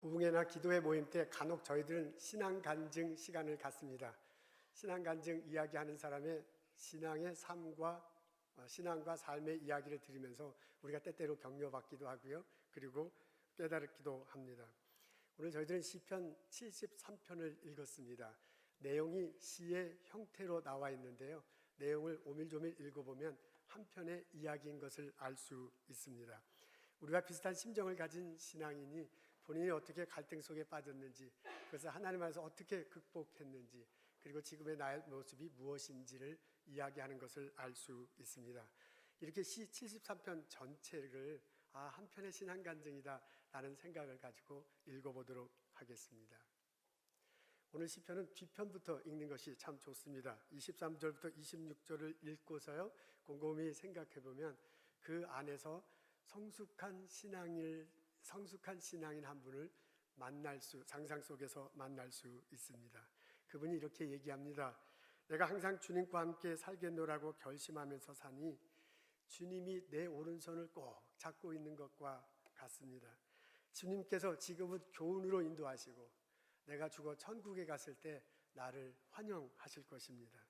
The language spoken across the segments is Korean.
부흥회나 기도회 모임 때 간혹 저희들은 신앙 간증 시간을 갖습니다. 신앙 간증 이야기하는 사람의 신앙의 삶과 신앙과 삶의 이야기를 들으면서 우리가 때때로 격려받기도 하고요. 그리고 깨달기도 합니다. 오늘 저희들은 시편 73편을 읽었습니다. 내용이 시의 형태로 나와 있는데요. 내용을 오밀조밀 읽어보면 한 편의 이야기인 것을 알 수 있습니다. 우리가 비슷한 심정을 가진 신앙인이 본인이 어떻게 갈등 속에 빠졌는지, 그것을 하나님 안에서 어떻게 극복했는지, 그리고 지금의 나의 모습이 무엇인지를 이야기하는 것을 알 수 있습니다. 이렇게 시 73편 전체를 한 편의 신앙 간증이다 라는 생각을 가지고 읽어보도록 하겠습니다. 오늘 시편은 뒷편부터 읽는 것이 참 좋습니다. 23절부터 26절을 읽고서요, 곰곰이 생각해보면 그 안에서 성숙한 신앙인 한 분을 상상 속에서 만날 수 있습니다. 그분이 이렇게 얘기합니다. 내가 항상 주님과 함께 살겠노라고 결심하면서 사니 주님이 내 오른손을 꼭 잡고 있는 것과 같습니다. 주님께서 지금은 교훈으로 인도하시고 내가 죽어 천국에 갔을 때 나를 환영하실 것입니다.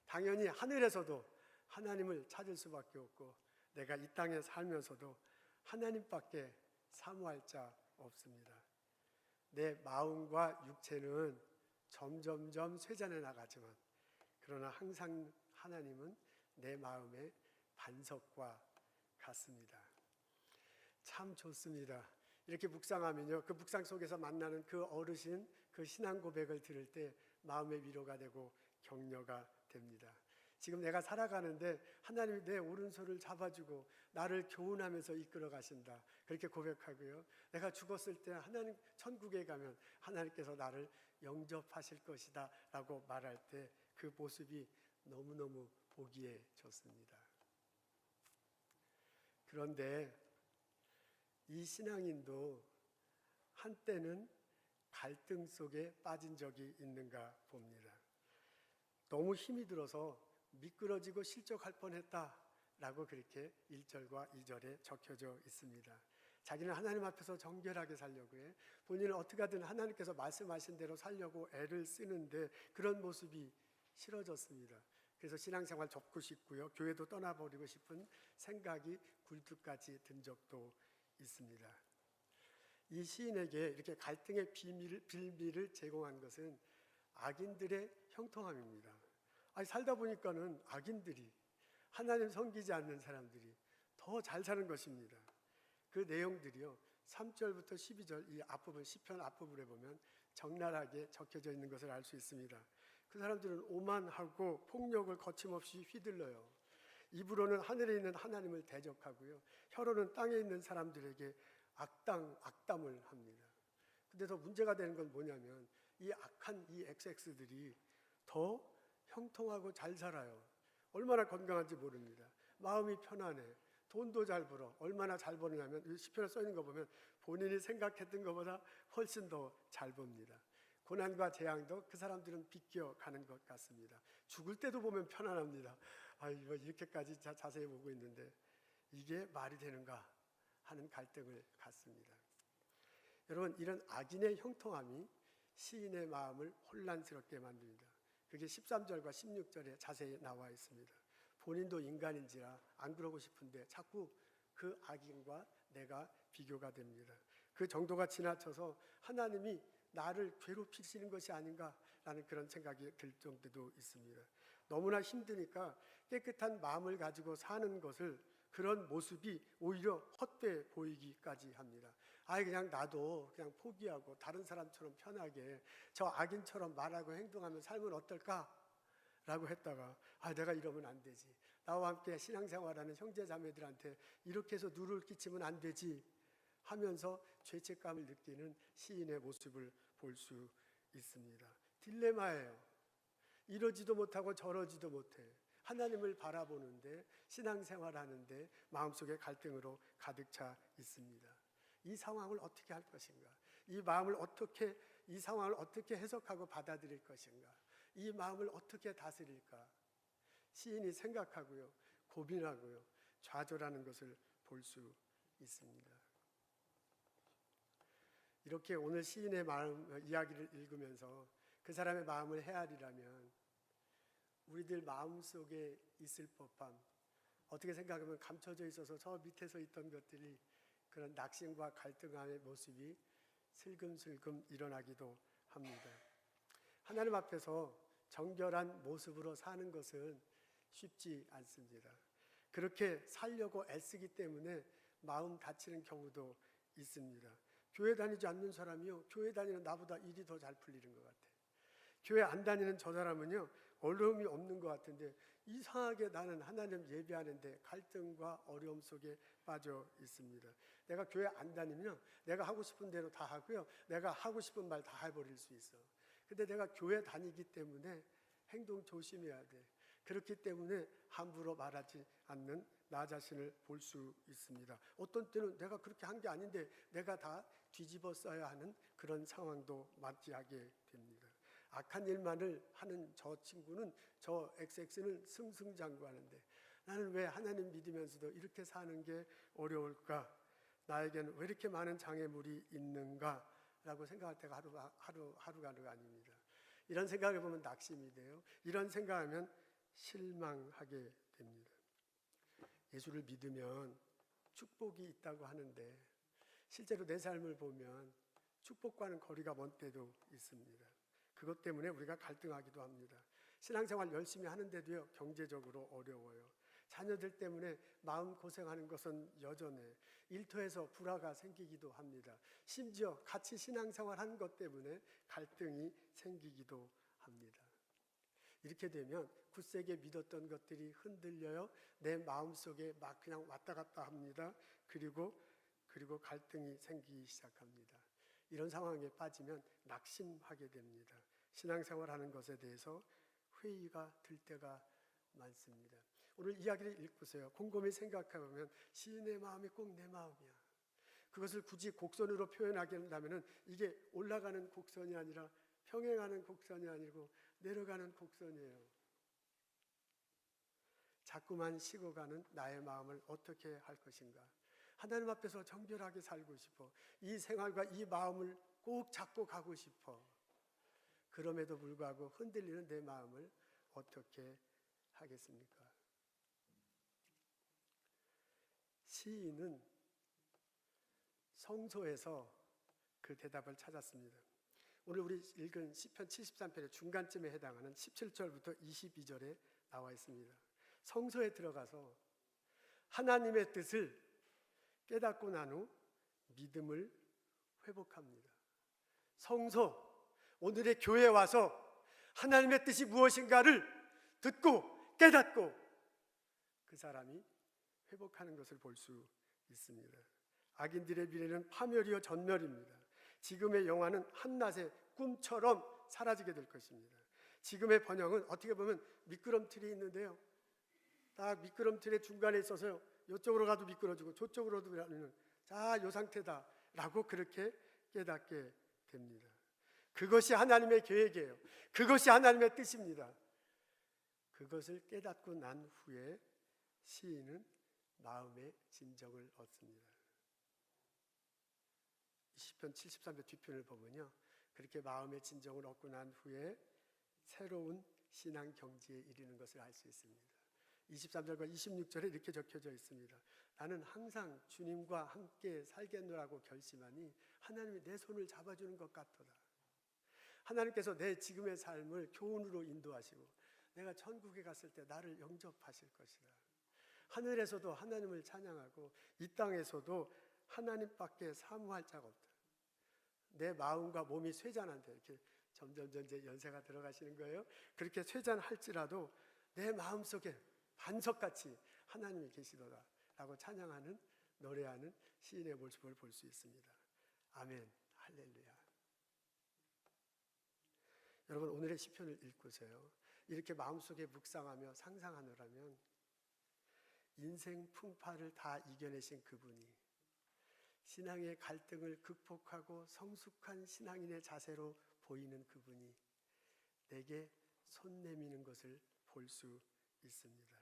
당연히 하늘에서도 하나님을 찾을 수밖에 없고 내가 이 땅에 살면서도 하나님밖에 사모할 자 없습니다. 내 마음과 육체는 점점점 쇠잔해 나가지만 그러나 항상 하나님은 내 마음의 반석과 같습니다. 참 좋습니다. 이렇게 묵상하면요, 그 묵상 속에서 만나는 그 어르신, 그 신앙 고백을 들을 때 마음의 위로가 되고 격려가 됩니다. 지금 내가 살아가는데 하나님이 내 오른손을 잡아주고 나를 교훈하면서 이끌어 가신다, 그렇게 고백하고요, 내가 죽었을 때 하나님 천국에 가면 하나님께서 나를 영접하실 것이다 라고 말할 때 그 모습이 너무너무 보기에 좋습니다. 그런데 이 신앙인도 한때는 갈등 속에 빠진 적이 있는가 봅니다. 너무 힘이 들어서 미끄러지고 실족할 뻔했다라고 그렇게 1절과 2절에 적혀져 있습니다. 자기는 하나님 앞에서 정결하게 살려고 해, 본인은 어떻게 하든 하나님께서 말씀하신 대로 살려고 애를 쓰는데 그런 모습이 싫어졌습니다. 그래서 신앙생활 접고 싶고요, 교회도 떠나버리고 싶은 생각이 굴뚝까지 든 적도 있습니다. 이 시인에게 이렇게 갈등의 빌미를 제공한 것은 악인들의 형통함입니다. 살다 보니까는 악인들이, 하나님 섬기지 않는 사람들이 더 잘 사는 것입니다. 그 내용들이요, 3절부터 12절 이 앞부분, 시편 앞부분에 보면 적나라하게 적혀져 있는 것을 알 수 있습니다. 그 사람들은 오만하고 폭력을 거침없이 휘둘러요. 입으로는 하늘에 있는 하나님을 대적하고요, 혀로는 땅에 있는 사람들에게 악담을 합니다. 근데 더 문제가 되는 건 뭐냐면 이 악한 이 XX들이 더 형통하고 잘 살아요. 얼마나 건강한지 모릅니다. 마음이 편안해. 돈도 잘 벌어. 얼마나 잘 버느냐면 시편에 써 있는 거 보면 본인이 생각했던 것보다 훨씬 더 잘 법니다. 고난과 재앙도 그 사람들은 비껴가는 것 같습니다. 죽을 때도 보면 편안합니다. 이렇게까지 자세히 보고 있는데 이게 말이 되는가 하는 갈등을 갖습니다. 여러분, 이런 악인의 형통함이 시인의 마음을 혼란스럽게 만듭니다. 그게 13절과 16절에 자세히 나와 있습니다. 본인도 인간인지라 안 그러고 싶은데 자꾸 그 악인과 내가 비교가 됩니다. 그 정도가 지나쳐서 하나님이 나를 괴롭히시는 것이 아닌가라는 그런 생각이 들 정도도 있습니다. 너무나 힘드니까 깨끗한 마음을 가지고 사는 것을, 그런 모습이 오히려 헛돼 보이기까지 합니다. 그냥 나도 그냥 포기하고 다른 사람처럼 편하게 저 악인처럼 말하고 행동하면 살면 어떨까? 라고 했다가 내가 이러면 안 되지, 나와 함께 신앙생활하는 형제자매들한테 이렇게 해서 누를 끼치면 안 되지 하면서 죄책감을 느끼는 시인의 모습을 볼 수 있습니다. 딜레마예요. 이러지도 못하고 저러지도 못해. 하나님을 바라보는데, 신앙생활하는데 마음속에 갈등으로 가득 차 있습니다. 이 상황을 어떻게 할 것인가? 이 상황을 어떻게 해석하고 받아들일 것인가? 이 마음을 어떻게 다스릴까? 시인이 생각하고요, 고민하고요, 좌절하는 것을 볼 수 있습니다. 이렇게 오늘 시인의 마음 이야기를 읽으면서 그 사람의 마음을 헤아리라면 우리들 마음속에 있을 법한, 어떻게 생각하면 감춰져 있어서 저 밑에서 있던 것들이 그런 낙심과 갈등함의 모습이 슬금슬금 일어나기도 합니다. 하나님 앞에서 정결한 모습으로 사는 것은 쉽지 않습니다. 그렇게 살려고 애쓰기 때문에 마음 다치는 경우도 있습니다. 교회 다니지 않는 사람이요, 교회 다니는 나보다 일이 더 잘 풀리는 것 같아요. 교회 안 다니는 저 사람은요, 어려움이 없는 것 같은데 이상하게 나는 하나님 예배하는데 갈등과 어려움 속에 빠져 있습니다. 내가 교회 안 다니면 내가 하고 싶은 대로 다 하고요, 내가 하고 싶은 말 다 해버릴 수 있어. 근데 내가 교회 다니기 때문에 행동 조심해야 돼. 그렇기 때문에 함부로 말하지 않는 나 자신을 볼 수 있습니다. 어떤 때는 내가 그렇게 한 게 아닌데 내가 다 뒤집어 써야 하는 그런 상황도 맞이하게 됩니다. 악한 일만을 하는 저 친구는, 저 XX는 승승장구하는데 나는 왜 하나님 믿으면서도 이렇게 사는 게 어려울까? 나에게는 왜 이렇게 많은 장애물이 있는가? 라고 생각할 때가 하루가 아닙니다. 이런 생각을 보면 낙심이 돼요. 이런 생각하면 실망하게 됩니다. 예수를 믿으면 축복이 있다고 하는데 실제로 내 삶을 보면 축복과는 거리가 먼 때도 있습니다. 그것 때문에 우리가 갈등하기도 합니다. 신앙생활 열심히 하는데도요, 경제적으로 어려워요. 자녀들 때문에 마음 고생하는 것은 여전해. 일터에서 불화가 생기기도 합니다. 심지어 같이 신앙생활 하는 것 때문에 갈등이 생기기도 합니다. 이렇게 되면 굳세게 믿었던 것들이 흔들려요. 내 마음속에 막 그냥 왔다 갔다 합니다. 그리고 갈등이 생기기 시작합니다. 이런 상황에 빠지면 낙심하게 됩니다. 신앙생활하는 것에 대해서 회의가 들 때가 많습니다. 오늘 이야기를 읽고서요, 곰곰이 생각해보면 시인의 마음이 꼭 내 마음이야. 그것을 굳이 곡선으로 표현하게 된다면 이게 올라가는 곡선이 아니라 평행하는 곡선이 아니고 내려가는 곡선이에요. 자꾸만 식어가는 나의 마음을 어떻게 할 것인가? 하나님 앞에서 정결하게 살고 싶어. 이 생활과 이 마음을 꼭 잡고 가고 싶어. 그럼에도 불구하고 흔들리는 내 마음을 어떻게 하겠습니까? 시인은 성소에서 그 대답을 찾았습니다. 오늘 우리 읽은 시편 73편의 중간쯤에 해당하는 17절부터 22절에 나와 있습니다. 성소에 들어가서 하나님의 뜻을 깨닫고 난 후 믿음을 회복합니다. 성소, 오늘의 교회에 와서 하나님의 뜻이 무엇인가를 듣고 깨닫고 그 사람이 회복하는 것을 볼 수 있습니다. 악인들의 미래는 파멸이요 전멸입니다. 지금의 영화는 한낮의 꿈처럼 사라지게 될 것입니다. 지금의 번영은 어떻게 보면 미끄럼틀이 있는데요, 딱 미끄럼틀의 중간에 있어서요, 이쪽으로 가도 미끄러지고 저쪽으로도 가는, 자, 이 상태다라고 그렇게 깨닫게 됩니다. 그것이 하나님의 계획이에요. 그것이 하나님의 뜻입니다. 그것을 깨닫고 난 후에 시인은 마음의 진정을 얻습니다. 시편 73편 뒤편을 보면요, 그렇게 마음의 진정을 얻고 난 후에 새로운 신앙 경지에 이르는 것을 알 수 있습니다. 23절과 26절에 이렇게 적혀져 있습니다. 나는 항상 주님과 함께 살겠노라고 결심하니 하나님이 내 손을 잡아주는 것 같도다. 하나님께서 내 지금의 삶을 교훈으로 인도하시고 내가 천국에 갔을 때 나를 영접하실 것이다. 하늘에서도 하나님을 찬양하고 이 땅에서도 하나님밖에 사모할 자가 없다. 내 마음과 몸이 쇠잔한데, 이렇게 점점 이제 연세가 들어가시는 거예요. 그렇게 쇠잔할지라도 내 마음속에 반석같이 하나님이 계시도다 라고 찬양하는, 노래하는 시인의 모습을 볼 수 있습니다. 아멘, 할렐루야. 여러분, 오늘의 시편을 읽고서요, 이렇게 마음속에 묵상하며 상상하노라면 인생 풍파를 다 이겨내신 그분이 신앙의 갈등을 극복하고 성숙한 신앙인의 자세로 보이는 그분이 내게 손 내미는 것을 볼 수 있습니다.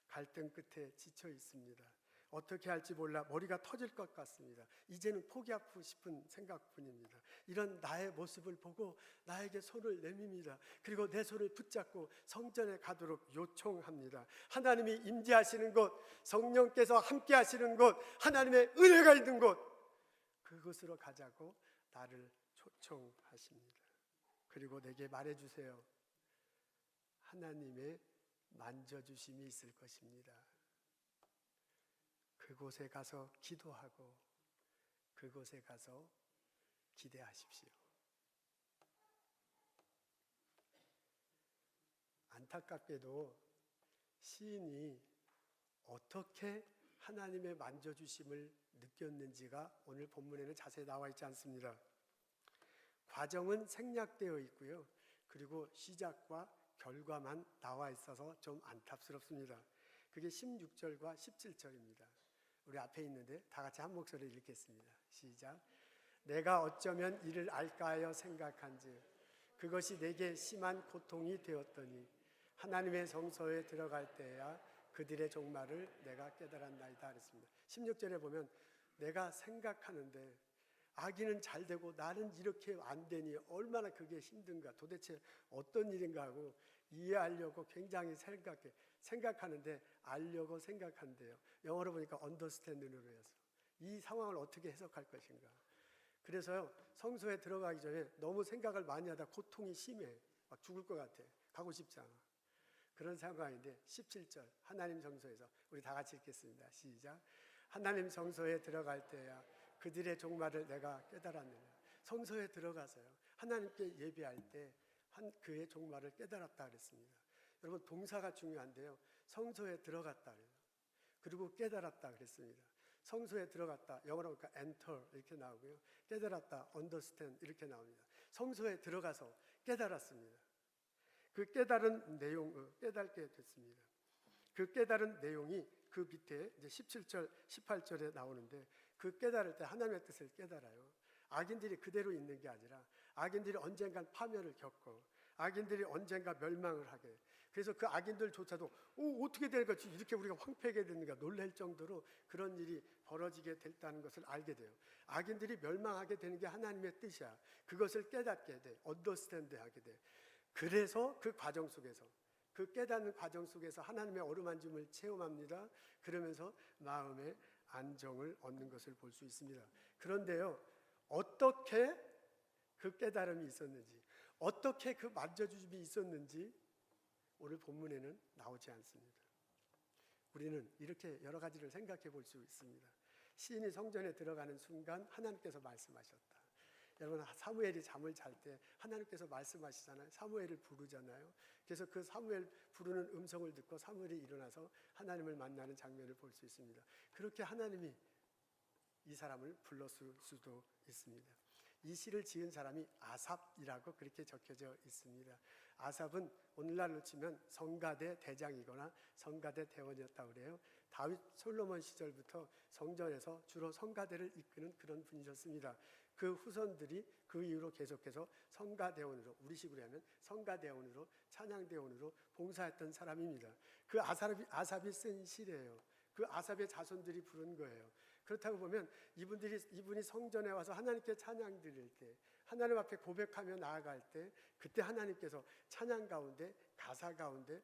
갈등 끝에 지쳐 있습니다. 어떻게 할지 몰라 머리가 터질 것 같습니다. 이제는 포기하고 싶은 생각뿐입니다. 이런 나의 모습을 보고 나에게 손을 내밉니다. 그리고 내 손을 붙잡고 성전에 가도록 요청합니다. 하나님이 임재하시는 곳, 성령께서 함께 하시는 곳, 하나님의 은혜가 있는 곳, 그곳으로 가자고 나를 초청하십니다. 그리고 내게 말해주세요. 하나님의 만져주심이 있을 것입니다. 그곳에 가서 기도하고 그곳에 가서 기대하십시오. 안타깝게도 시인이 어떻게 하나님의 만져주심을 느꼈는지가 오늘 본문에는 자세히 나와 있지 않습니다. 과정은 생략되어 있고요. 그리고 시작과 결과만 나와 있어서 좀 안타깝습니다. 그게 16절과 17절입니다. 우리 앞에 있는데 다 같이 한 목소리로 읽겠습니다. 시작. 내가 어쩌면 이를 알까 하여 생각한즉 그것이 내게 심한 고통이 되었더니 하나님의 성소에 들어갈 때야 그들의 종말을 내가 깨달았나이다 그랬습니다. 16절에 보면 내가 생각하는데 아기는 잘 되고 나는 이렇게 안 되니 얼마나 그게 힘든가, 도대체 어떤 일인가 하고 이해하려고 굉장히 생각하는데 알려고 생각한대요. 영어로 보니까 understand으로 해서 이 상황을 어떻게 해석할 것인가. 그래서요, 성소에 들어가기 전에 너무 생각을 많이 하다 고통이 심해. 막 죽을 것 같아. 가고 싶지 않아. 그런 상황인데 17절 하나님 성소에서 우리 다 같이 읽겠습니다. 시작. 하나님 성소에 들어갈 때야 그들의 종말을 내가 깨달았느냐. 성소에 들어가서요, 하나님께 예배할 때 그의 종말을 깨달았다 그랬습니다. 여러분, 동사가 중요한데요, 성소에 들어갔다 그래요. 그리고 깨달았다 그랬습니다. 성소에 들어갔다, 영어로 보니까 enter 이렇게 나오고요, 깨달았다, understand 이렇게 나옵니다. 성소에 들어가서 깨달았습니다. 그 깨달은 내용, 깨닫게 됐습니다. 그 깨달은 내용이 그 밑에 이제 17절, 18절에 나오는데, 그 깨달을 때 하나님의 뜻을 깨달아요. 악인들이 그대로 있는 게 아니라 악인들이 언젠간 파멸을 겪고 악인들이 언젠가 멸망을 하게, 그래서 그 악인들조차도 어떻게 될 것이 이렇게 우리가 황폐하게 되는가 놀랄 정도로 그런 일이 벌어지게 됐다는 것을 알게 돼요. 악인들이 멸망하게 되는 게 하나님의 뜻이야. 그것을 깨닫게 돼, 언더스탠드 하게 돼. 그래서 그 과정 속에서, 그 깨닫는 과정 속에서 하나님의 어루만짐을 체험합니다. 그러면서 마음의 안정을 얻는 것을 볼 수 있습니다. 그런데요, 어떻게 그 깨달음이 있었는지, 어떻게 그 만져주심이 있었는지 오늘 본문에는 나오지 않습니다. 우리는 이렇게 여러 가지를 생각해 볼 수 있습니다. 시인이 성전에 들어가는 순간 하나님께서 말씀하셨다. 여러분, 사무엘이 잠을 잘 때 하나님께서 말씀하시잖아요. 사무엘을 부르잖아요. 그래서 그 사무엘 부르는 음성을 듣고 사무엘이 일어나서 하나님을 만나는 장면을 볼 수 있습니다. 그렇게 하나님이 이 사람을 불렀을 수도 있습니다. 이 시를 지은 사람이 아삽이라고 그렇게 적혀져 있습니다. 아삽은 오늘날로 치면 성가대 대장이거나 성가대 대원이었다고 그래요. 다윗 솔로몬 시절부터 성전에서 주로 성가대를 이끄는 그런 분이셨습니다. 그 후손들이 그 이후로 계속해서 성가대원으로, 우리식으로 하면 성가대원으로, 찬양대원으로 봉사했던 사람입니다. 그 아삽이 쓴 시래요. 그 아삽의 자손들이 부른 거예요. 그렇다고 보면 이분이 성전에 와서 하나님께 찬양 드릴 때, 하나님 앞에 고백하며 나아갈 때, 그때 하나님께서 찬양 가운데, 가사 가운데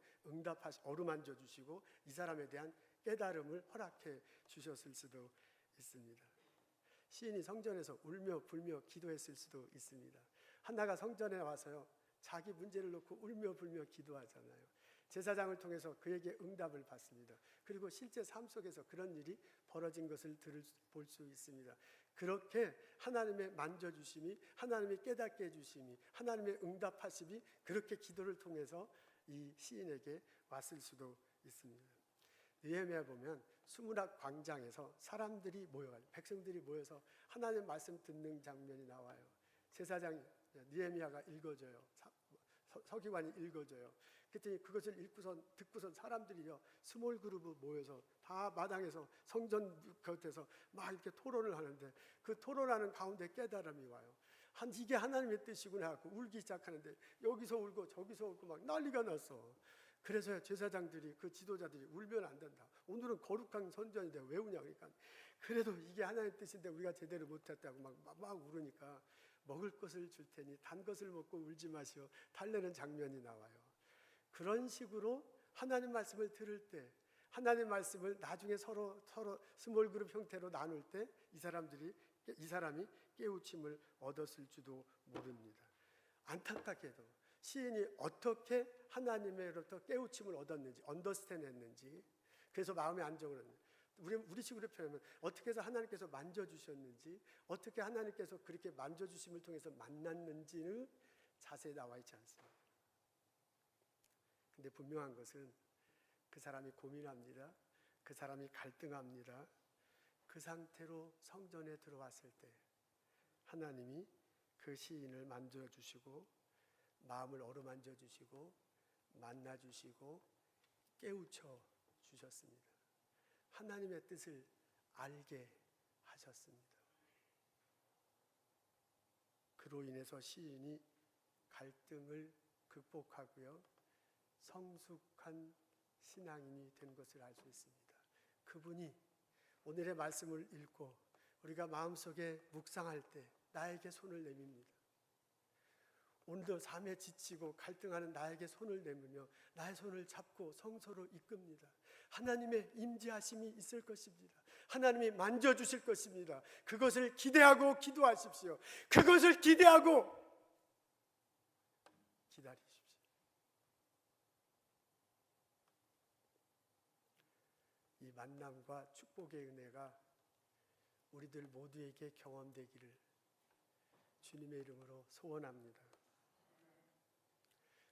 어루만져 주시고 이 사람에 대한 깨달음을 허락해 주셨을 수도 있습니다. 시인이 성전에서 울며 불며 기도했을 수도 있습니다. 한나가 성전에 와서요, 자기 문제를 놓고 울며 불며 기도하잖아요. 제사장을 통해서 그에게 응답을 받습니다. 그리고 실제 삶 속에서 그런 일이 벌어진 것을 볼 수 있습니다. 그렇게 하나님의 만져주심이, 하나님의 깨닫게 해주심이, 하나님의 응답하심이 그렇게 기도를 통해서 이 시인에게 왔을 수도 있습니다. 느헤미야 보면 수문학 광장에서 사람들이 모여가지고, 백성들이 모여서 하나님 말씀 듣는 장면이 나와요. 제사장 느헤미야가 읽어줘요. 서기관이 읽어줘요. 그랬더니 그것을 듣고선 사람들이요, 스몰 그룹으로 모여서 다 마당에서 성전 곁에서 막 이렇게 토론을 하는데, 그 토론하는 가운데 깨달음이 와요. 이게 하나님의 뜻이구나 하고 울기 시작하는데, 여기서 울고 저기서 울고 막 난리가 났어. 그래서 제사장들이 그 지도자들이 울면 안 된다. 오늘은 거룩한 선전인데 왜 우냐 그러니까 그래도 이게 하나님의 뜻인데 우리가 제대로 못했다고 막 울으니까 먹을 것을 줄 테니 단 것을 먹고 울지 마시오 달래는 장면이 나와요. 그런 식으로 하나님 말씀을 들을 때 하나님 말씀을 나중에 서로 스몰 그룹 형태로 나눌 때 이 사람이 깨우침을 얻었을지도 모릅니다. 안타깝게도 시인이 어떻게 하나님으로부터 깨우침을 얻었는지 언더스탠드 했는지 그래서 마음의 안정을 얻는 우리 식으로 표현하면 어떻게 해서 하나님께서 만져주셨는지 어떻게 하나님께서 그렇게 만져주심을 통해서 만났는지는 자세히 나와 있지 않습니다. 근데 분명한 것은 그 사람이 고민합니다. 그 사람이 갈등합니다. 그 상태로 성전에 들어왔을 때 하나님이 그 시인을 만져주시고 마음을 어루만져 주시고 만나 주시고 깨우쳐 주셨습니다. 하나님의 뜻을 알게 하셨습니다. 그로 인해서 시인이 갈등을 극복하고요. 성숙한 신앙인이 된 것을 알 수 있습니다. 그분이 오늘의 말씀을 읽고 우리가 마음속에 묵상할 때 나에게 손을 내밉니다. 오늘도 삶에 지치고 갈등하는 나에게 손을 내밀며 나의 손을 잡고 성소로 이끕니다. 하나님의 임재하심이 있을 것입니다. 하나님이 만져주실 것입니다. 그것을 기대하고 기도하십시오. 그것을 기대하고 기다리십시오. 이 만남과 축복의 은혜가 우리들 모두에게 경험되기를 주님의 이름으로 소원합니다.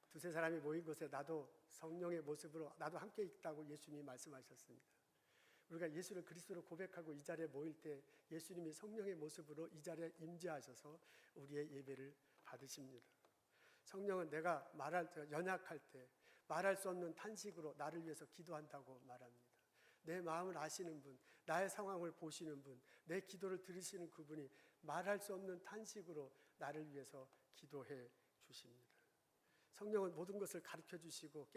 두세 사람이 모인 곳에 나도 성령의 모습으로 나도 함께 있다고 예수님이 말씀하셨습니다. 우리가 예수를 그리스도로 고백하고 이 자리에 모일 때 예수님이 성령의 모습으로 이 자리에 임재하셔서 우리의 예배를 받으십니다. 성령은 내가 연약할 때 말할 수 없는 탄식으로 나를 위해서 기도한다고 말합니다. 내 마음을 아시는 분, 나의 상황을 보시는 분, 내 기도를 들으시는 그분이 말할 수 없는 탄식으로 나를 위해서 기도해 주십니다. 성령은 모든 것을 가르쳐 주시고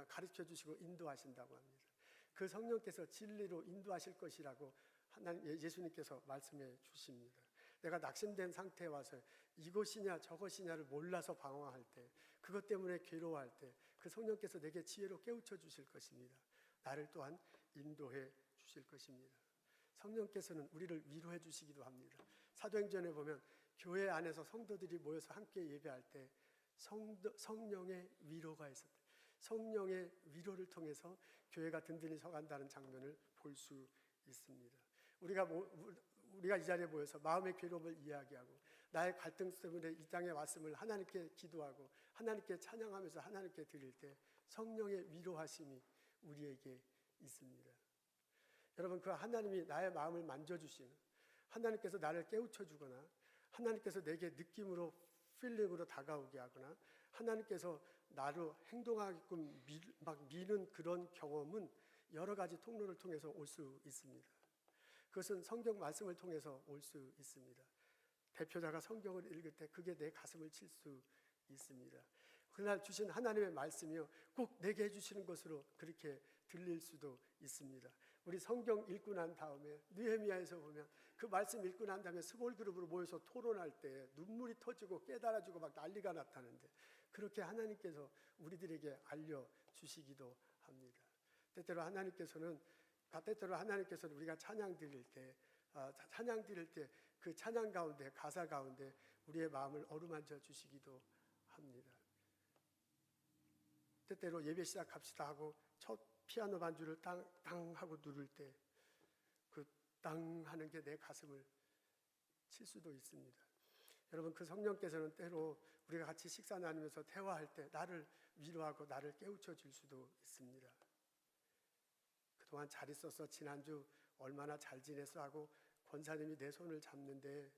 가르쳐 주시고 인도하신다고 합니다. 그 성령께서 진리로 인도하실 것이라고 예수님께서 말씀해 주십니다. 내가 낙심된 상태에 와서 이것이냐 저것이냐를 몰라서 방황할 때, 그것 때문에 괴로워할 때 그 성령께서 내게 지혜로 깨우쳐 주실 것입니다. 나를 또한 인도해 주실 것입니다. 성령께서는 우리를 위로해 주시기도 합니다. 사도행전에 보면 교회 안에서 성도들이 모여서 함께 예배할 때 성령의 위로가 있었다. 성령의 위로를 통해서 교회가 든든히 서간다는 장면을 볼 수 있습니다. 우리가 이 자리에 모여서 마음의 괴로움을 이야기하고 나의 갈등 때문에 이 땅에 왔음을 하나님께 기도하고 하나님께 찬양하면서 하나님께 드릴 때 성령의 위로하심이 우리에게 있습니다. 여러분, 그 하나님이 나의 마음을 만져주시는, 하나님께서 나를 깨우쳐 주거나 하나님께서 내게 느낌으로 필링으로 다가오게 하거나 하나님께서 나로 행동하게끔 미는 그런 경험은 여러 가지 통로를 통해서 올 수 있습니다. 그것은 성경 말씀을 통해서 올 수 있습니다. 대표자가 성경을 읽을 때 그게 내 가슴을 칠 수 있습니다. 그날 주신 하나님의 말씀이요 꼭 내게 해주시는 것으로 그렇게 들릴 수도 있습니다. 우리 성경 읽고 난 다음에 느헤미야에서 보면 그 말씀 읽고 난 다음에 스몰 그룹으로 모여서 토론할 때 눈물이 터지고 깨달아지고 막 난리가 났다는데 그렇게 하나님께서 우리들에게 알려주시기도 합니다. 때때로 하나님께서는 우리가 찬양 드릴 때 그 찬양 가운데 가사 가운데 우리의 마음을 어루만져 주시기도 합니다. 때때로 예배 시작합시다 하고 첫 피아노 반주를 땅 하고 누를 때 그 땅 하는 게 내 가슴을 칠 수도 있습니다. 여러분, 그 성령께서는 때로 우리가 같이 식사 나누면서 대화할 때 나를 위로하고 나를 깨우쳐 줄 수도 있습니다. 그동안 잘 있었어, 지난주 얼마나 잘 지냈어 하고 권사님이 내 손을 잡는데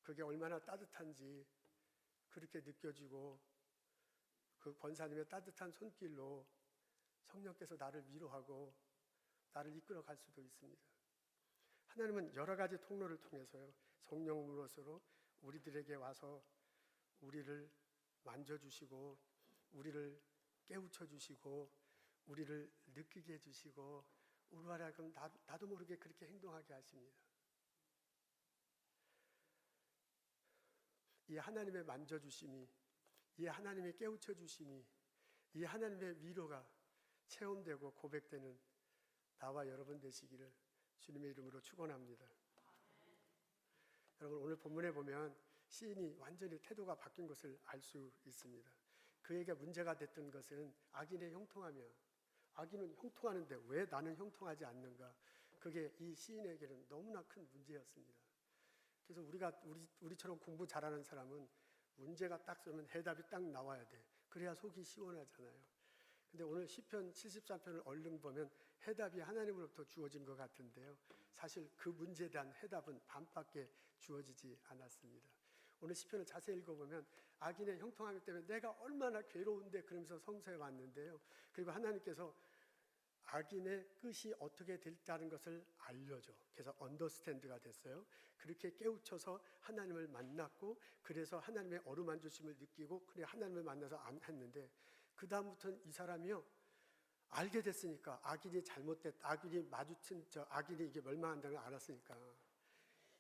그게 얼마나 따뜻한지 그렇게 느껴지고 그 권사님의 따뜻한 손길로 성령께서 나를 위로하고 나를 이끌어 갈 수도 있습니다. 하나님은 여러 가지 통로를 통해서요 성령으로서 우리들에게 와서 우리를 만져주시고 우리를 깨우쳐 주시고 우리를 느끼게 해주시고 우리와 하여금 나도 모르게 그렇게 행동하게 하십니다. 이 하나님의 만져주심이, 이 하나님의 깨우쳐 주심이, 이 하나님의 위로가 체험되고 고백되는 나와 여러분 되시기를 주님의 이름으로 축원합니다. 여러분, 오늘 본문에 보면 시인이 완전히 태도가 바뀐 것을 알 수 있습니다. 그에게 문제가 됐던 것은 악인의 형통하며, 악인은 형통하는데 왜 나는 형통하지 않는가? 그게 이 시인에게는 너무나 큰 문제였습니다. 그래서 우리처럼 공부 잘하는 사람은 문제가 딱 쓰면 해답이 딱 나와야 돼. 그래야 속이 시원하잖아요. 근데 오늘 시편 73편을 얼른 보면 해답이 하나님으로부터 주어진 것 같은데요. 사실 그 문제에 대한 해답은 반밖에 주어지지 않았습니다. 오늘 시편을 자세히 읽어보면 악인의 형통함 때문에 내가 얼마나 괴로운데 그러면서 성서에 왔는데요. 그리고 하나님께서 악인의 끝이 어떻게 될다는 것을 알려줘. 그래서 언더스탠드가 됐어요. 그렇게 깨우쳐서 하나님을 만났고, 그래서 하나님의 어루만 주심을 느끼고, 그래 하나님을 만나서 안 했는데, 그 다음부터는 이 사람이요, 알게 됐으니까, 악인이 잘못됐다, 악인이 마주친 악인이 이게 멸망한다는 걸 알았으니까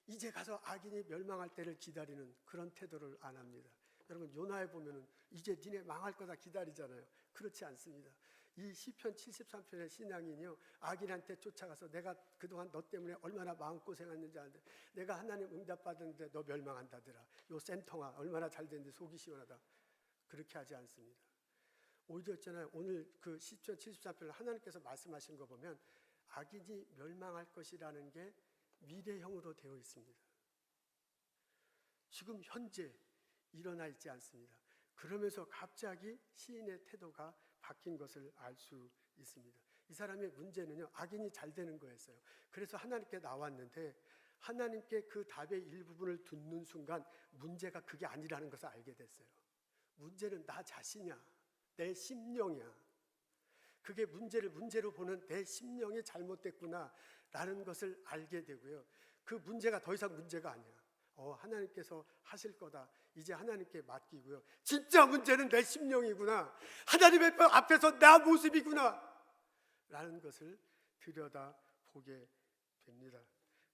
이제 가서 악인이 멸망할 때를 기다리는 그런 태도를 안 합니다. 여러분, 요나에 보면은 이제 니네 망할 거다 기다리잖아요. 그렇지 않습니다. 이 시편 73편의 신앙인이요, 악인한테 쫓아가서 내가 그동안 너 때문에 얼마나 마음고생했는지 아는데 내가 하나님 응답받았는데 너 멸망한다더라. 요 센통아 얼마나 잘 됐는데 속이 시원하다. 그렇게 하지 않습니다. 오히려 있잖아요, 오늘 그 시편 73편을 하나님께서 말씀하신 거 보면 악인이 멸망할 것이라는 게 미래형으로 되어 있습니다. 지금 현재 일어나 있지 않습니다. 그러면서 갑자기 시인의 태도가 바뀐 것을 알 수 있습니다. 이 사람의 문제는요, 악인이 잘 되는 거였어요. 그래서 하나님께 나왔는데 하나님께 그 답의 일부분을 듣는 순간 문제가 그게 아니라는 것을 알게 됐어요. 문제는 나 자신이야. 내 심령이야. 그게 문제를 문제로 보는 내 심령이 잘못됐구나 라는 것을 알게 되고요. 그 문제가 더 이상 문제가 아니야. 하나님께서 하실 거다. 이제 하나님께 맡기고요. 진짜 문제는 내 심령이구나. 하나님의 앞에서 나 모습이구나 라는 것을 들여다보게 됩니다.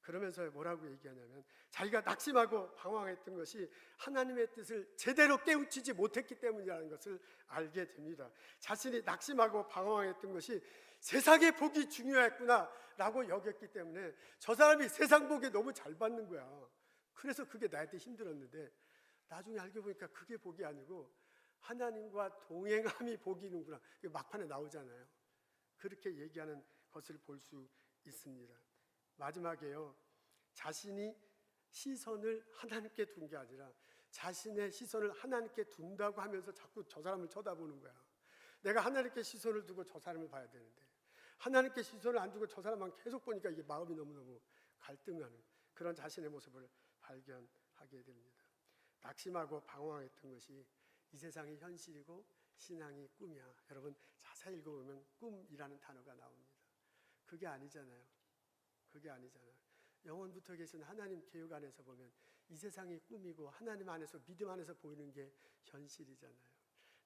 그러면서 뭐라고 얘기하냐면 자기가 낙심하고 방황했던 것이 하나님의 뜻을 제대로 깨우치지 못했기 때문이라는 것을 알게 됩니다. 자신이 낙심하고 방황했던 것이 세상의 복이 중요했구나 라고 여겼기 때문에 저 사람이 세상 복에 너무 잘 받는 거야. 그래서 그게 나한테 힘들었는데 나중에 알게 보니까 그게 복이 아니고 하나님과 동행함이 복이는구나. 막판에 나오잖아요. 그렇게 얘기하는 것을 볼 수 있습니다. 마지막에요, 자신이 시선을 하나님께 둔 게 아니라 자신의 시선을 하나님께 둔다고 하면서 자꾸 저 사람을 쳐다보는 거야. 내가 하나님께 시선을 두고 저 사람을 봐야 되는데 하나님께 시선을 안 두고 저 사람만 계속 보니까 이게 마음이 너무너무 갈등하는 그런 자신의 모습을 발견하게 됩니다. 낙심하고 방황했던 것이 이 세상이 현실이고 신앙이 꿈이야. 여러분, 자세히 읽어보면 꿈이라는 단어가 나옵니다. 그게 아니잖아요. 그게 아니잖아요. 영원부터 계신 하나님 계획 안에서 보면 이 세상이 꿈이고 하나님 안에서 믿음 안에서 보이는 게 현실이잖아요.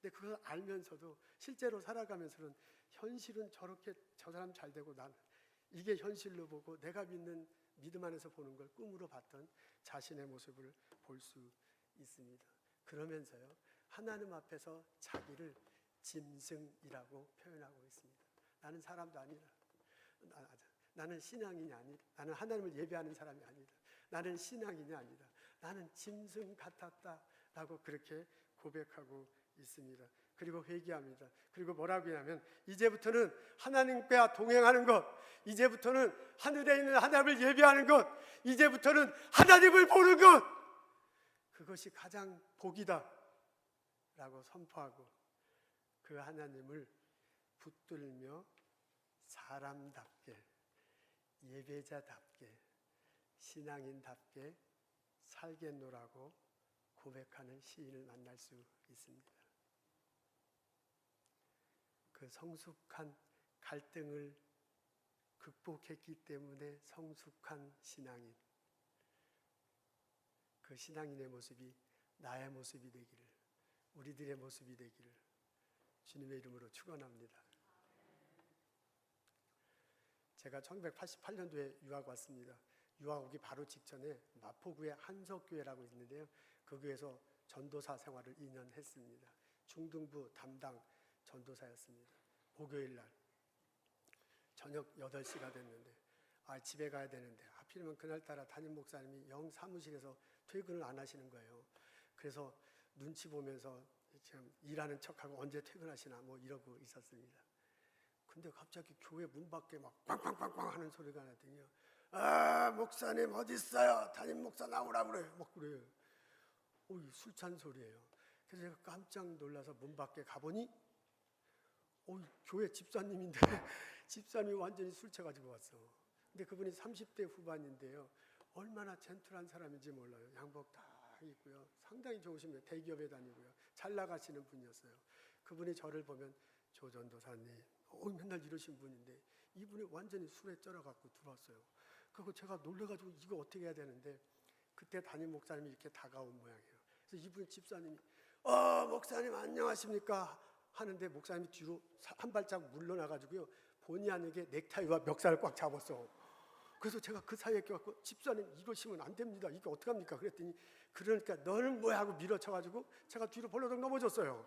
근데 그걸 알면서도 실제로 살아가면서는 현실은 저렇게 저 사람 잘 되고 난 이게 현실로 보고 내가 믿는 믿음 안에서 보는 걸 꿈으로 봤던 자신의 모습을 볼 수 있습니다. 그러면서요, 하나님 앞에서 자기를 짐승이라고 표현하고 있습니다. 나는 사람도 아니다. 나는 신앙인이 아니다. 나는 하나님을 예배하는 사람이 아니다. 나는 신앙인이 아니다. 나는 짐승 같았다라고 그렇게 고백하고 있습니다. 그리고 회개합니다. 그리고 뭐라고 하냐면 이제부터는 하나님과 동행하는 것, 이제부터는 하늘에 있는 하나님을 예배하는 것, 이제부터는 하나님을 보는 것, 그것이 가장 복이다 라고 선포하고 그 하나님을 붙들며 사람답게, 예배자답게, 신앙인답게 살겠노라고 고백하는 시인을 만날 수 있습니다. 그 성숙한 갈등을 극복했기 때문에 성숙한 신앙인, 그 신앙인의 모습이 나의 모습이 되기를, 우리들의 모습이 되기를 주님의 이름으로 축원합니다. 제가 1988년도에 유학 왔습니다. 유학 오기 바로 직전에 마포구에 한석교회라고 있는데요. 그 교회에서 전도사 생활을 2년 했습니다. 중등부 담당 전도사였습니다. 목요일 날 저녁 8시가 됐는데 집에 가야 되는데 하필이면 그날따라 담임 목사님이 영 사무실에서 퇴근을 안 하시는 거예요. 그래서 눈치 보면서 지금 일하는 척하고 언제 퇴근하시나 뭐 이러고 있었습니다. 근데 갑자기 교회 문 밖에 막 꽝꽝꽝꽝 하는 소리가 나더니요. 목사님 어디 있어요? 담임 목사 나오라 그래. 막 그래요. 술 찬 소리예요. 그래서 제가 깜짝 놀라서 문 밖에 가보니 교회 집사님인데 집사님이 완전히 술 취해가지고 왔어. 근데 그분이 30대 후반인데요. 얼마나 젠틀한 사람인지 몰라요. 양복 다 있고요. 상당히 좋으십니다. 대기업에 다니고요. 잘 나가시는 분이었어요. 그분이 저를 보면 조전도사님 맨날 이러신 분인데 이분이 완전히 술에 쩔어갖고 들어왔어요. 그리고 제가 놀래가지고 이거 어떻게 해야 되는데 그때 담임 목사님이 이렇게 다가온 모양이에요. 그래서 이분 집사님이 목사님 안녕하십니까 하는데 목사님이 뒤로 한 발짝 물러나가지고요. 본의 아니게 넥타이와 멱살을 꽉 잡았어. 그래서 제가 그 사이에 껴갖고 집사님 이러시면 안 됩니다. 이게 어떡합니까? 그랬더니 그러니까 너는 뭐야 하고 밀어쳐가지고 제가 뒤로 벌러덩 넘어졌어요.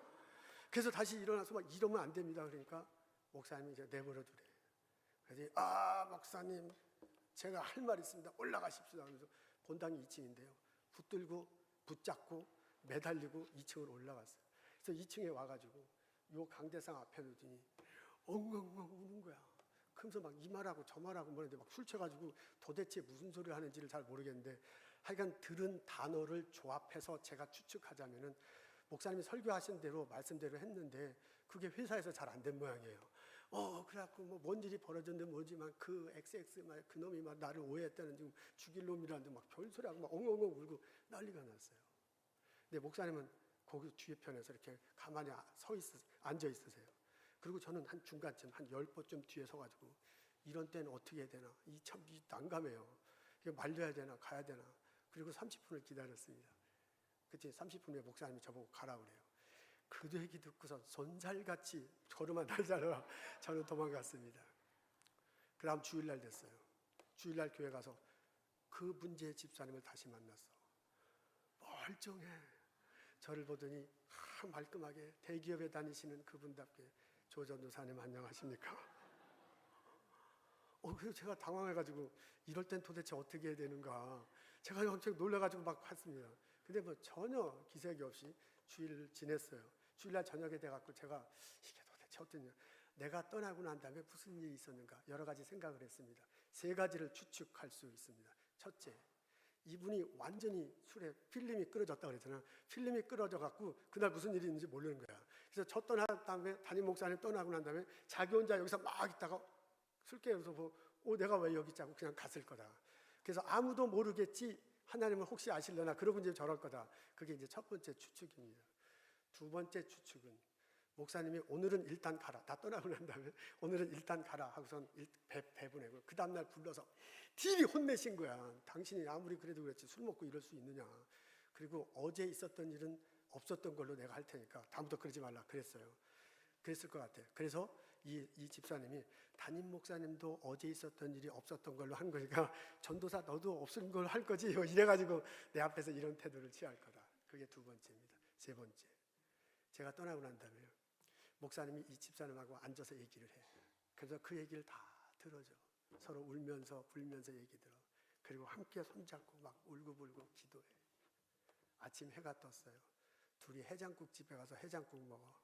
그래서 다시 일어나서 막 이러면 안 됩니다. 그러니까 목사님이 이제 내버려 두래. 그래서 목사님 제가 할 말 있습니다. 올라가십시오. 하면서 본당이 2층인데요. 붙들고 붙잡고 매달리고 2층으로 올라갔어요. 그래서 2층에 와가지고 요 강대상 앞에 놓더니 엉엉엉 우는 거야. 그러면서 막 이 말하고 저 말하고 뭐는데 막 술 취해가지고 도대체 무슨 소리를 하는지를 잘 모르겠는데 하여간 들은 단어를 조합해서 제가 추측하자면은 목사님이 설교하신 대로 말씀대로 했는데 그게 회사에서 잘 안 된 모양이에요. 그래갖고 뭐 뭔 일이 벌어졌는데 뭐지만 그 XX 막 그놈이 막 나를 오해했다는 지금 죽일 놈이라는데 막 별소리하고 막 엉엉엉 울고 난리가 났어요. 근데 목사님은 거기 뒤에 편에서 이렇게 가만히 앉아 있으세요. 그리고 저는 한 중간쯤 한 10번쯤 뒤에 서가지고 이런 때는 어떻게 해야 되나 이 참 난감해요. 이거 말려야 되나 가야 되나. 그리고 30분을 기다렸습니다. 그때 30분 후에 목사님이 저보고 가라 그래요. 그 얘기 듣고서 손살같이 걸음만 달자라 저는 도망갔습니다. 그 다음 주일날 됐어요. 주일날 교회 가서 그 문제의 집사님을 다시 만났어. 멀쩡해. 저를 보더니 말끔하게 대기업에 다니시는 그분답게 조전도사님 안녕하십니까? 그래서 제가 당황해가지고 이럴 땐 도대체 어떻게 해야 되는가 제가 엄청 놀라가지고 막 했습니다. 근데 뭐 전혀 기색이 없이 주일을 지냈어요. 주일날 저녁에 돼갖고 제가 이게 도대체 어떠냐 내가 떠나고 난 다음에 무슨 일이 있었는가 여러 가지 생각을 했습니다. 3가지를 추측할 수 있습니다. 첫째, 이분이 완전히 술에 필름이 끊어졌다고 그랬잖아요. 필름이 끊어져갖고 그날 무슨 일이 있는지 모르는 거야. 그래서 저 떠난 다음에 담임 목사님 떠나고 난 다음에 자기 혼자 여기서 막 있다가 술 깨면서 내가 왜 여기 있자고 그냥 갔을 거다. 그래서 아무도 모르겠지 하나님은 혹시 아실려나 그러고 이제 저럴 거다. 그게 이제 첫 번째 추측입니다. 두 번째 추측은 목사님이 오늘은 일단 가라. 다 떠나고 난 다음에 오늘은 일단 가라 하고선 배보내고 그 다음날 불러서 딜이 혼내신 거야. 당신이 아무리 그래도 그렇지 술 먹고 이럴 수 있느냐. 그리고 어제 있었던 일은 없었던 걸로 내가 할 테니까 다음부터 그러지 말라 그랬어요. 그랬을 것 같아요. 그래서 이 집사님이 담임 목사님도 어제 있었던 일이 없었던 걸로 한 거니까 전도사 너도 없은 걸 할 거지 이래가지고 내 앞에서 이런 태도를 취할 거다. 그게 두 번째입니다. 세 번째, 제가 떠나고 난 다음에 목사님이 이 집사님하고 앉아서 얘기를 해. 그래서 그 얘기를 다 들어줘. 서로 울면서 불면서 얘기 들어. 그리고 함께 손잡고 막 울고불고 기도해. 아침 해가 떴어요. 둘이 해장국 집에 가서 해장국 먹어.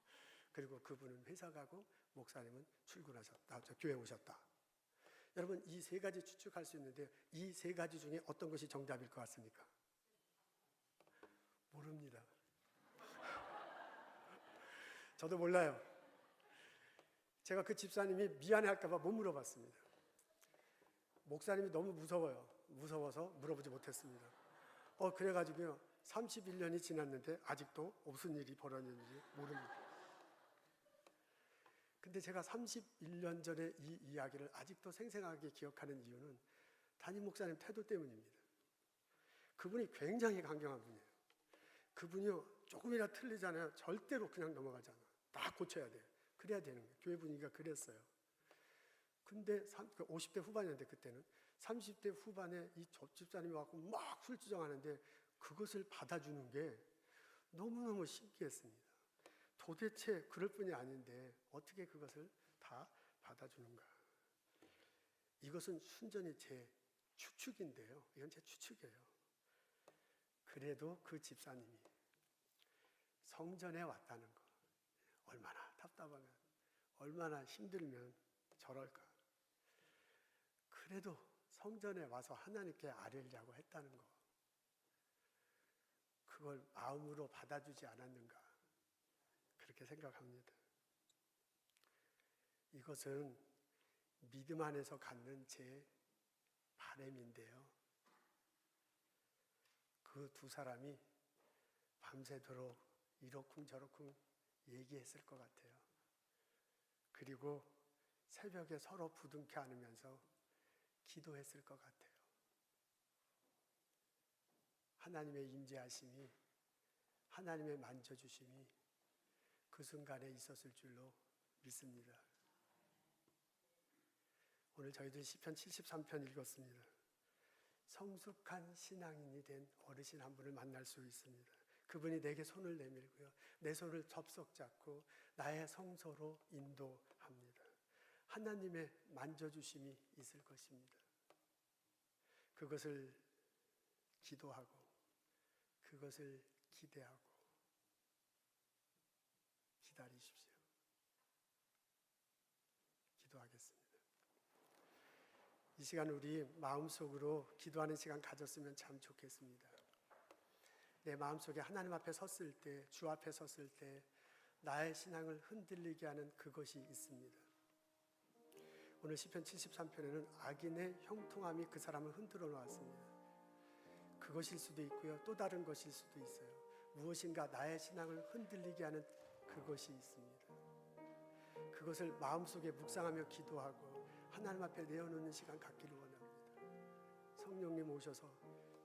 그리고 그분은 회사 가고 목사님은 출근하셨다. 교회 오셨다. 여러분 이 3가지 추측할 수 있는데 이 3가지 중에 어떤 것이 정답일 것 같습니까? 모릅니다. 저도 몰라요. 제가 그 집사님이 미안해할까 봐 못 물어봤습니다. 목사님이 너무 무서워서 물어보지 못했습니다. 그래가지고요 31년이 지났는데 아직도 무슨 일이 벌어졌는지 모릅니다. 근데 제가 31년 전에 이 이야기를 아직도 생생하게 기억하는 이유는 담임 목사님 태도 때문입니다. 그분이 굉장히 강경한 분이에요. 그분이요 조금이라 틀리잖아요. 절대로 그냥 넘어가잖아. 다 고쳐야 돼요. 그래야 되는 거예요. 교회 분위기가 그랬어요. 근데 50대 후반이었는데 그때는 30대 후반에 이 집사님이 와서 막 술주정하는데 그것을 받아주는 게 너무너무 신기했습니다. 도대체 그럴 뿐이 아닌데 어떻게 그것을 다 받아주는가. 이것은 순전히 제 추측인데요. 이건 제 추측이에요. 그래도 그 집사님이 성전에 왔다는 거, 얼마나 답답하면, 얼마나 힘들면 저럴까. 그래도 성전에 와서 하나님께 아뢰려고 했다는 거, 그걸 마음으로 받아주지 않았는가, 그렇게 생각합니다. 이것은 믿음 안에서 갖는 제 바람인데요. 그 두 사람이 밤새도록 이러쿵저러쿵 얘기했을 것 같아요. 그리고 새벽에 서로 부둥켜 안으면서 기도했을 것 같아요. 하나님의 임재하심이, 하나님의 만져주심이 그 순간에 있었을 줄로 믿습니다. 오늘 저희들 시편 73편 읽었습니다. 성숙한 신앙인이 된 어르신 한 분을 만날 수 있습니다. 그분이 내게 손을 내밀고요, 내 손을 접속 잡고 나의 성소로 인도합니다. 하나님의 만져주심이 있을 것입니다. 그것을 기도하고 그것을 기대하고 기다리십시오. 기도하겠습니다. 이 시간 우리 마음속으로 기도하는 시간 가졌으면 참 좋겠습니다. 내 마음속에 하나님 앞에 섰을 때, 주 앞에 섰을 때 나의 신앙을 흔들리게 하는 그것이 있습니다. 오늘 시편 73편에는 악인의 형통함이 그 사람을 흔들어 놓았습니다. 그것일 수도 있고요, 또 다른 것일 수도 있어요. 무엇인가 나의 신앙을 흔들리게 하는 그것이 있습니다. 그것을 마음속에 묵상하며 기도하고 하나님 앞에 내어놓는 시간 갖기를 원합니다. 성령님 오셔서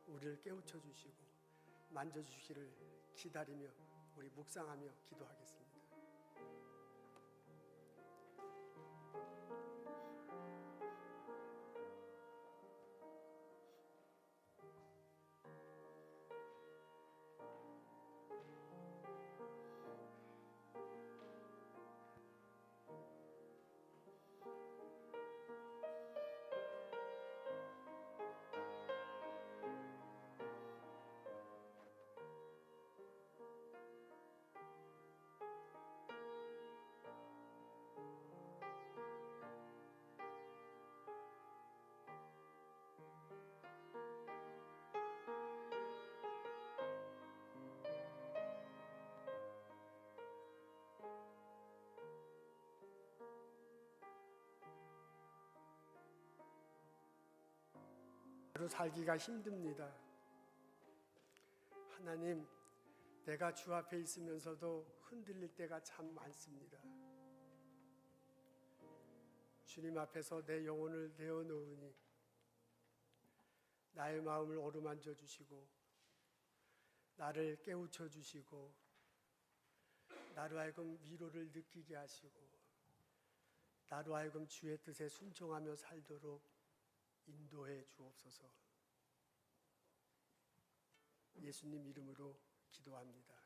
우리를 깨우쳐 주시고 만져주시기를 기다리며 우리 묵상하며 기도하겠습니다. 하루 살기가 힘듭니다. 하나님, 내가 주 앞에 있으면서도 흔들릴 때가 참 많습니다. 주님 앞에서 내 영혼을 내어놓으니 나의 마음을 어루만져 주시고 나를 깨우쳐 주시고 나로 하여금 위로를 느끼게 하시고 나로 하여금 주의 뜻에 순종하며 살도록 인도해 주옵소서. 예수님 이름으로 기도합니다.